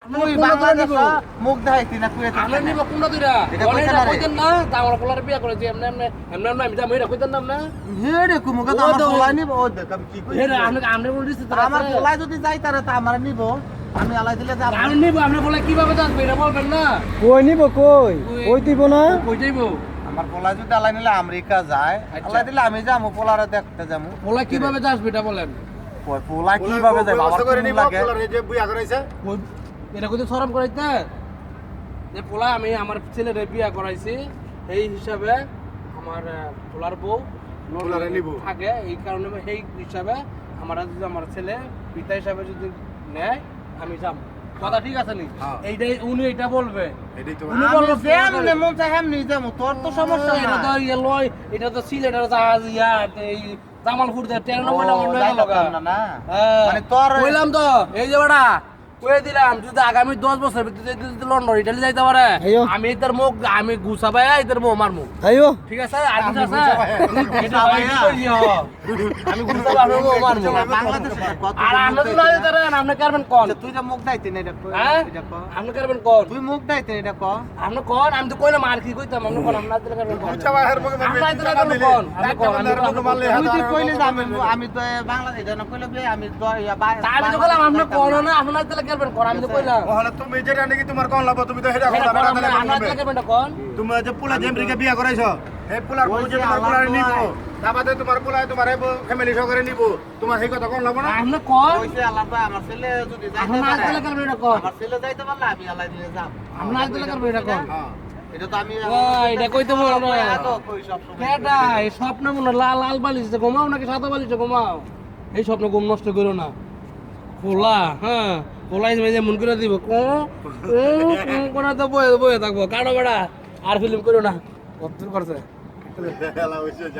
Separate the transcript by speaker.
Speaker 1: তুই বাংলাদেশ মুখ দেখাইতি না তুই
Speaker 2: আমরা নিব কোনটা দুইরা
Speaker 1: এটা
Speaker 2: অনেক
Speaker 1: কইতে না রে।
Speaker 2: কইতেন না তাওরা পোলার বিয়া করে যে এমনি এমনি এমনি এমনি আমি যাম এটা কইতেন না না
Speaker 1: হেরে কুমুকে তো
Speaker 2: ও
Speaker 1: আমার
Speaker 2: তো-
Speaker 1: পোলাই নিব ও দেখ আমি কি কই
Speaker 2: এরা আমরা আমরা বলে দিছি
Speaker 1: আমার পোলাই যদি যাই তারে তা আমার নিব আমি আলাই দিলে যাব
Speaker 2: আমি নিব আমরা বলে কিভাবে আসবে এটা বলবেন না
Speaker 3: কই নিব কই কই দিব না
Speaker 2: কই যাইবো
Speaker 1: আমার পোলাই যদি আলাই নিলে আমেরিকা যায়
Speaker 2: আচ্ছা।
Speaker 1: আলাই দিলে আমি যাবো পোলারে দেখতে যাবো
Speaker 2: পোলা কিভাবে আসবে এটা বলেন
Speaker 1: পোলা কিভাবে যায় বাবার
Speaker 4: করে
Speaker 1: কুমু
Speaker 4: নিব
Speaker 1: লাগে
Speaker 4: পোলার এই যে বুয়া করাইছে
Speaker 2: কই- এটা কইতে শরম করাইতে যে পোলা আমি আমার ছেলের বিয়া করাইছি এই হিসাবে আমার পোলার বউ
Speaker 4: পোলারে নিব।
Speaker 2: থাকে এই কারণে সেই হিসাবে আমার যদি আমার ছেলে পিতা হিসাবে যদি নেয় আমি যাব কথা ঠিক আছে নি
Speaker 4: হ্যাঁ।
Speaker 2: এইটাই উনি এটা বলবে
Speaker 4: এটাই তো
Speaker 2: উনি
Speaker 1: আমি
Speaker 2: বললো
Speaker 1: যেমনে মন চাই হেমনি যাবো তোর তো সমস্যা
Speaker 2: এটা তো
Speaker 1: নাই
Speaker 2: ইয়ে লয় এটা তো সিলেটের জাহাজ ইয়া এই জামালপুর দিয়ে 13 নম্বর
Speaker 1: ও,
Speaker 2: নম্বর
Speaker 1: যাইতে
Speaker 2: লগা
Speaker 1: পারলাম না।
Speaker 2: হ্যাঁ
Speaker 1: মানে তোর-
Speaker 2: কইলাম তো এই যে বড়া কই দিলাম যদি আগামী 10 বছর ভিতরে যদি লন্ডন ইটালি যাইতে পারে
Speaker 3: আইয়ো।
Speaker 2: আমি এদের মুখ আমি গুছাবাই এদের মুখ মারমু
Speaker 3: আইও
Speaker 2: ঠিক আছে আর কিছু আছে এটা
Speaker 1: গুছাবাই,
Speaker 2: আমি কইছি, হ্যাঁ। আমি গুছাবাই আমি মুখ মারমু
Speaker 1: বাংলাদেশে কত
Speaker 2: আর আমরা তো না দিতে পারেন আপনি করবেন কোন
Speaker 1: তুই যে মুখ দাইতে না এটা কই,
Speaker 2: হ্যাঁ
Speaker 1: এটা ক
Speaker 2: আপনি করবেন কোন
Speaker 1: তুই মুখ দাইতে এটা ক
Speaker 2: আপনি কোন আমি তো কইলাম আর কি কইতাম আপনি কোন আমরা দিলে করবেন কোন
Speaker 4: চাওয়া হের মুখে মারবে
Speaker 2: আমরা দিলে করবেন কোন আপনি কোন আমি
Speaker 4: মুখে মারলে
Speaker 1: তুই তুই কইলে যে আমি তো বাংলাদেশ এটা না কইলে যে আমি তো
Speaker 2: তা আমি তো কইলাম আপনি কোন না আপনার দিলে করবেন কোন আমি তো কইলাম
Speaker 4: ওহলে তুমি যেটা নাকি তোমার কোন লাভ তুমি তো হেডা কোন লাভ
Speaker 2: আপনার দিলে করবেন কোন
Speaker 4: তুমি যে পোলা যে আমেরিকা বিয়া করাইছো এই পোলার বউ যে তোমার পোলারে নিব তারপরে তোমার পোলা তোমার ফ্যামিলি সহকারে নিব তোমার সেই কথা কোন লাভ না
Speaker 2: আপনি কোন
Speaker 1: কইছে আল্লাহ পাক আমার ছেলে যদি যাইতে
Speaker 2: আপনার
Speaker 1: পারে
Speaker 2: দিলে করবেন এটা কোন
Speaker 1: আমার ছেলে যাইতে পারলে আমি আলাই দিলে যাব
Speaker 2: আপনার দিলে করবেন এটা কোন
Speaker 4: হ্যাঁ
Speaker 1: এটা তো আমি
Speaker 2: এটা কইতে বলবো না
Speaker 1: তো কই সব সময়
Speaker 2: কেডা এই স্বপ্ন মনে লাল লাল বালিশে ঘুমাও নাকি সাদা বালিশে ঘুমাও এই স্বপ্ন ঘুম নষ্ট করো না খোলা হ্যাঁ খোলাই যে মন করে দিব করে তো বয়ে বয়ে থাকবো কাটো বেড়া আর ফিল্ম করো না কত করছে
Speaker 4: হেলা হইছে